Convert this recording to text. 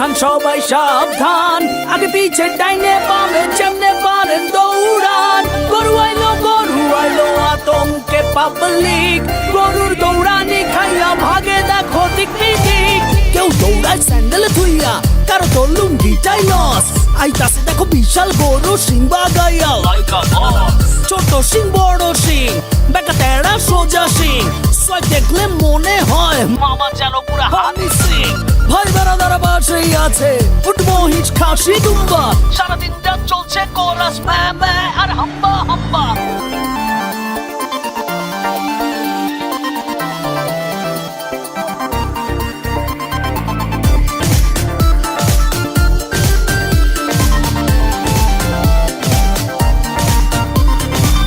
সাবধান সবাই সাবধান, আগে পিছে ডাইনে বামে যেমনে পারেন দৌড়ান। গরু আইলো আতঙ্কে পাবলিক, গরুর দৌড়ানি খাইয়া ভাগে দেখো দিক বিদিক। কেউ দৌড়ায় স্যান্ডেল থুইয়া, কারো তো লুঙ্গিটাই লস। আইতাছে দেখো বিশাল গরু সিং বাগাইয়া, ছোট সিং বড় সিং, বেকা তেড়া সোজা সিং। সয় দেখলে মনে হয় মামা যেন পুরা হানি সিং। ভাই বেড়াদারা বাসেই আছে, উঠবো হিচ খাসি দুম্বা, সারাদিনটা চলছে কোরাস ম্যা ম্যা আর হাম্বা হাম্বা।